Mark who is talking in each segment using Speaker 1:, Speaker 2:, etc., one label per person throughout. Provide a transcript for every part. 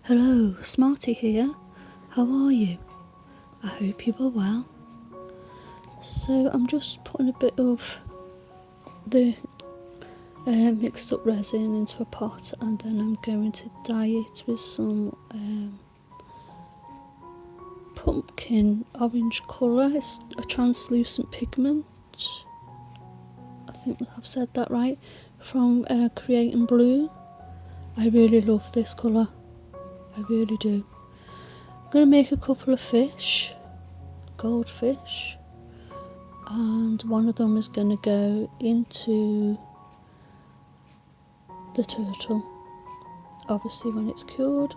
Speaker 1: Hello, Smarty here. How are you? I hope you are well. So I'm just putting a bit of the mixed up resin into a pot, and then I'm going to dye it with some pumpkin orange colour. It's a translucent pigment. I think I've said that right. From Creating Blue. I really love this colour. I really do. I'm going to make a couple of fish, goldfish, and one of them is going to go into the turtle, obviously when it's cured.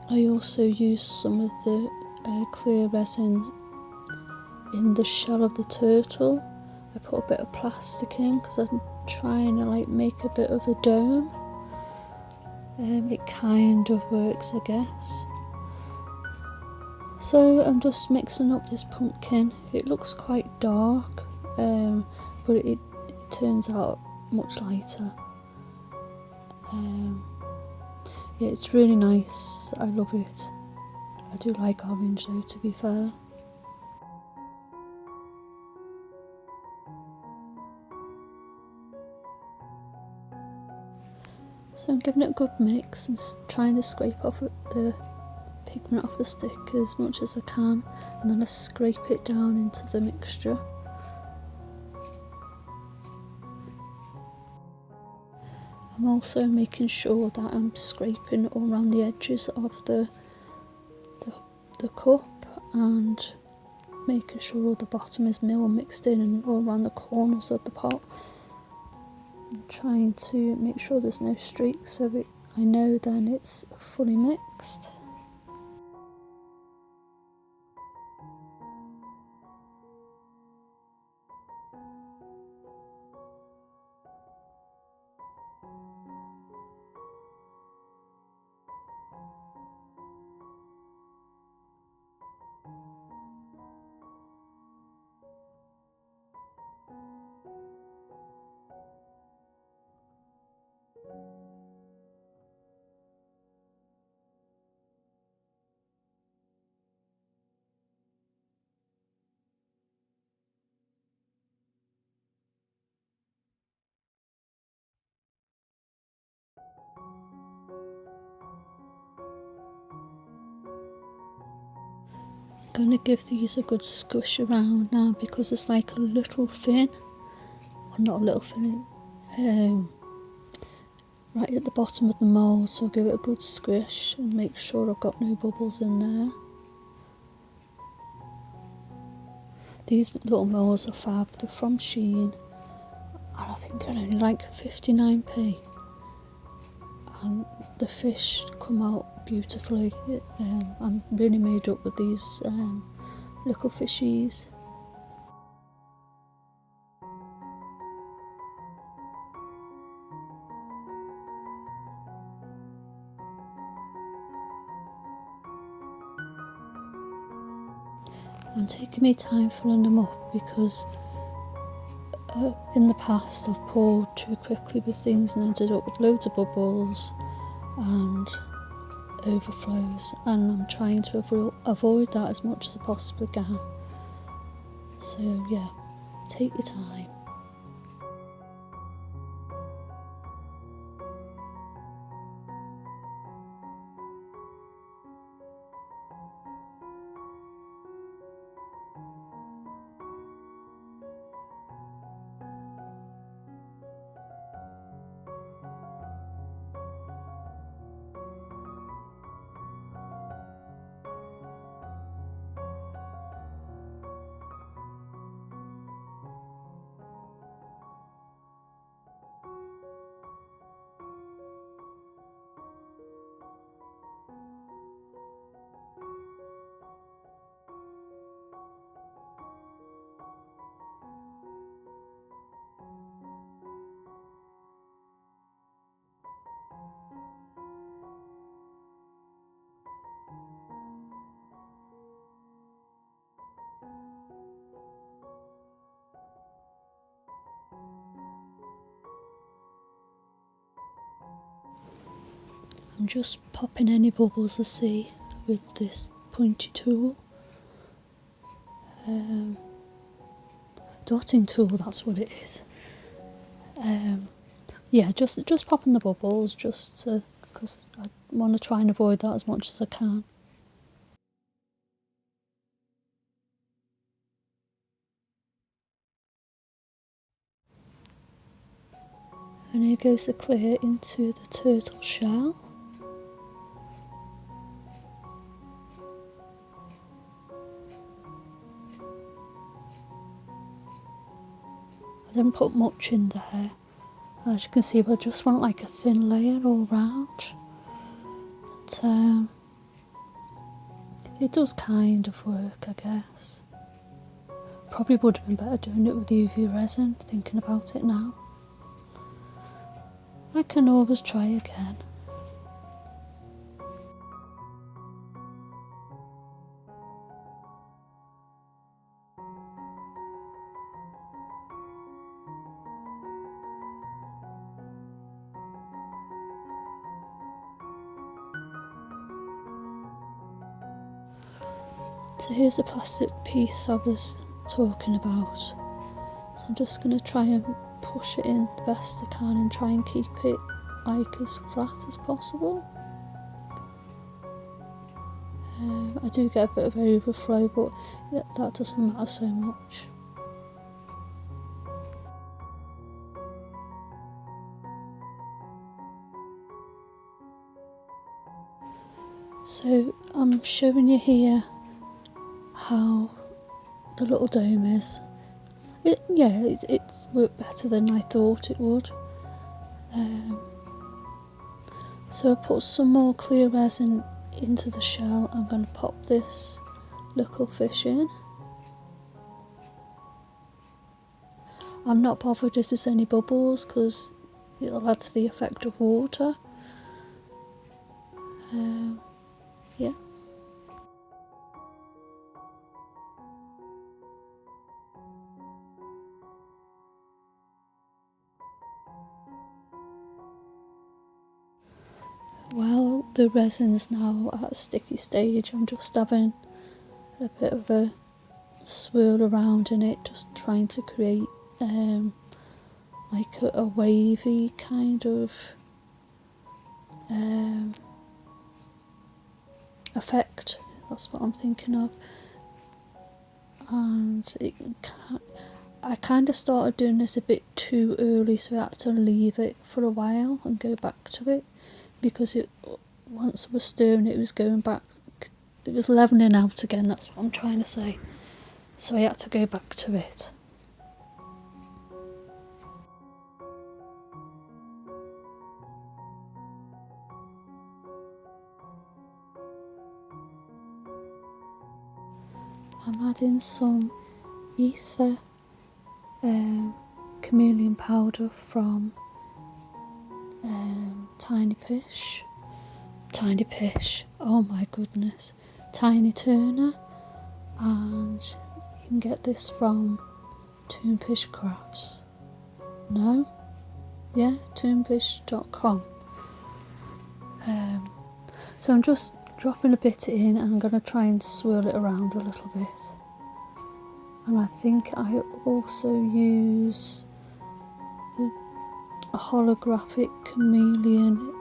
Speaker 1: I also use some of the clear resin in the shell of the turtle. I put a bit of plastic in because I'm trying to make a bit of a dome. It kind of works, I guess. So I'm just mixing up this pumpkin. It looks quite dark, but it turns out much lighter. Yeah, it's really nice. I love it. I do like orange though, to be fair. So I'm giving it a good mix and trying to scrape off the pigment off the stick as much as I can, and then I scrape it down into the mixture. I'm also making sure that I'm scraping all around the edges of the cup and making sure the bottom is mill mixed in and all around the corners of the pot. I'm trying to make sure there's no streaks so I know then it's fully mixed. I'm going to give these a good squish around now because it's like a little fin, or not a little fin, right at the bottom of the mould, so I'll give it a good squish and make sure I've got no bubbles in there. These little moulds are fab, they're from Shein, and I think they're only like 59p, and the fish come out beautifully. I'm really made up with these little fishies. I'm taking my time filling them up because in the past I've poured too quickly with things and ended up with loads of bubbles and overflows, and I'm trying to avoid that as much as I possibly can. So yeah, take your time. I'm just popping any bubbles I see with this pointy tool. Dotting tool, that's what it is. Yeah, just popping the bubbles, just because I want to try and avoid that as much as I can. And here goes the clear into the turtle shell. I didn't put much in there, as you can see, but I just want like a thin layer all round. But it does kind of work, I guess. Probably would have been better doing it with UV resin, thinking about it now. I can always try again. So here's the plastic piece I was talking about. So I'm just going to try and push it in the best I can and try and keep it like as flat as possible. I do get a bit of overflow, but that doesn't matter so much. So I'm showing you here how the little dome is. It's worked better than I thought it would. So I put some more clear resin into the shell. I'm going to pop this little fish in. I'm not bothered if there's any bubbles because it'll add to the effect of water. Yeah. While the resin's now at a sticky stage, I'm just having a bit of a swirl around in it, just trying to create like a wavy kind of effect. That's what I'm thinking of. And I kind of started doing this a bit too early, so I had to leave it for a while and go back to it, because once I was stirring it was going back, it was levelling out again, that's what I'm trying to say. So I had to go back to it. I'm adding some Aether Chameleon powder from Tiny Pish, oh my goodness, Tiny Turner, and you can get this from Toonpish Crafts. No? Yeah, toonpish.com. So I'm just dropping a bit in and I'm going to try and swirl it around a little bit. And I think I also use a holographic chameleon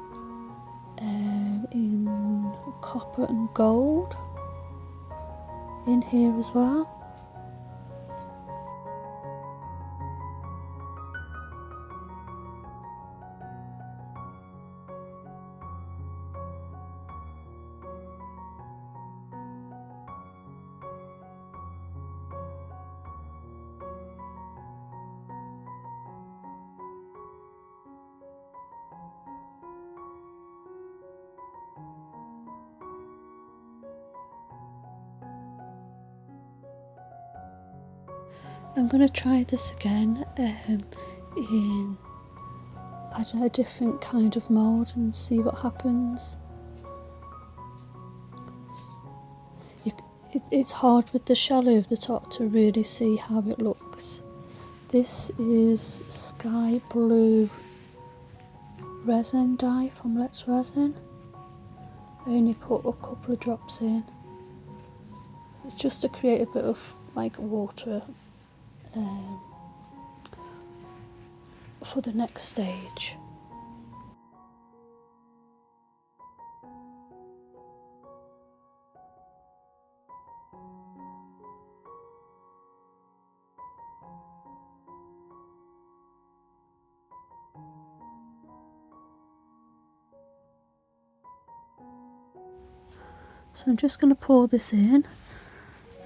Speaker 1: in copper and gold in here as well. I'm going to try this again in a different kind of mould and see what happens. It's hard with the shell over the top to really see how it looks. This is Sky Blue resin dye from Let's Resin. I only put a couple of drops in. It's just to create a bit of like water for the next stage. So I'm just going to pour this in,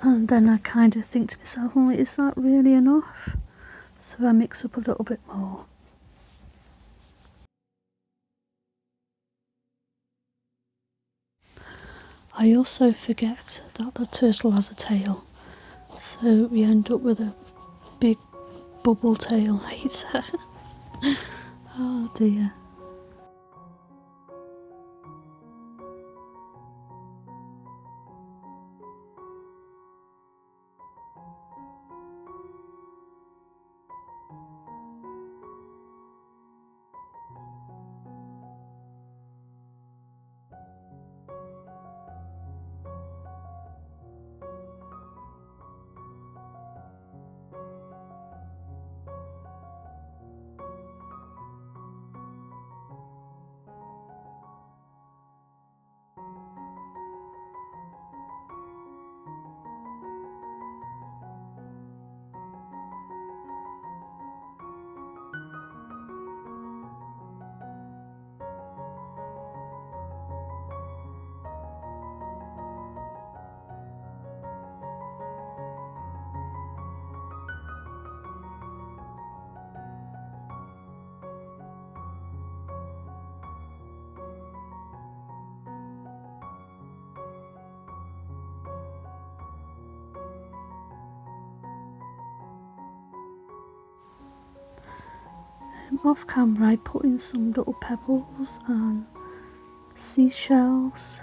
Speaker 1: and then I kind of think to myself, oh, is that really enough? So I mix up a little bit more. I also forget that the turtle has a tail, so we end up with a big bubble tail later. Oh dear. Off camera I put in some little pebbles and seashells,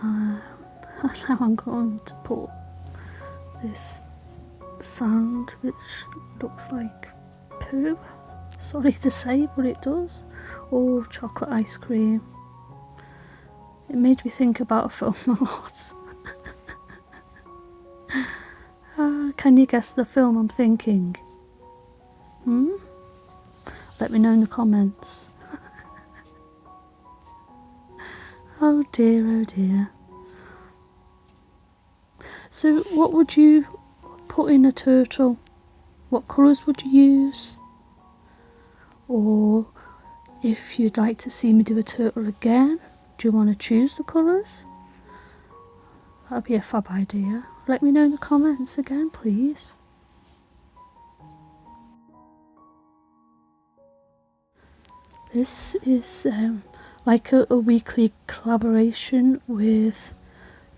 Speaker 1: and now I'm going to put this sand which looks like poo, sorry to say, but it does, or chocolate ice cream. It made me think about a film a lot. Can you guess the film I'm thinking? Let me know in the comments. Oh dear, oh dear. So what would you put in a turtle? What colours would you use? Or if you'd like to see me do a turtle again, do you want to choose the colours? That'd be a fab idea. Let me know in the comments again, please. This is like a weekly collaboration with,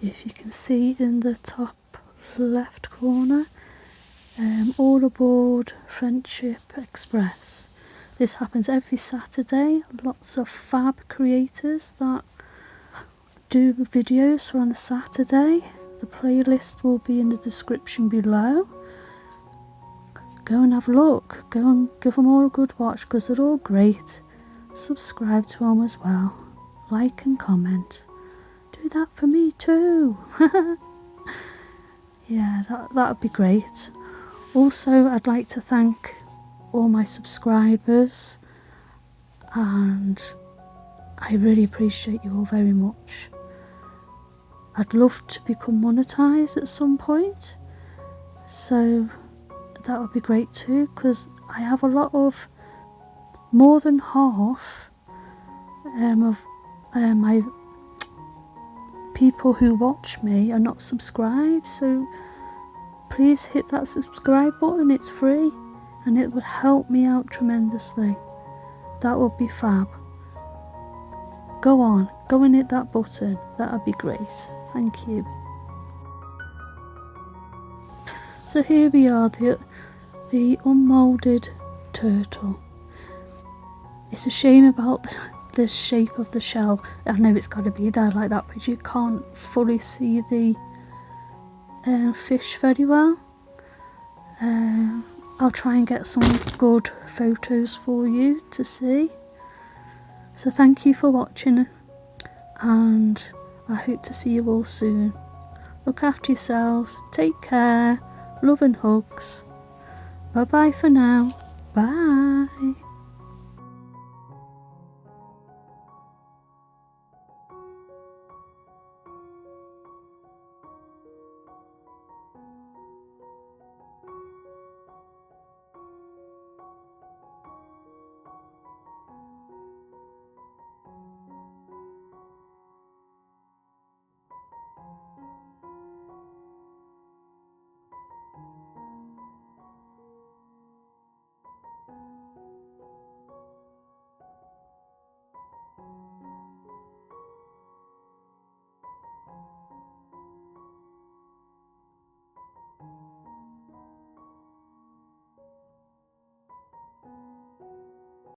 Speaker 1: if you can see in the top left corner, All Aboard Friendship Express. This happens every Saturday. Lots of fab creators that do videos on a Saturday. The playlist will be in the description below. Go and have a look. Go and give them all a good watch because they're all great. Subscribe to them as well. Like and comment. Do that for me too. Yeah, that would be great. Also, I'd like to thank all my subscribers, and I really appreciate you all very much. I'd love to become monetized at some point, so that would be great too, because I have a lot of, more than half of my people who watch me are not subscribed, so please hit that subscribe button. It's free and it would help me out tremendously. That would be fab. Go and hit that button. That would be great. Thank you. So here we are, the unmoulded turtle. It's a shame about the shape of the shell. I know it's got to be there like that, but you can't fully see the fish very well. I'll try and get some good photos for you to see. So thank you for watching. and I hope to see you all soon. Look after yourselves, take care, love and hugs. Bye bye for now. Bye.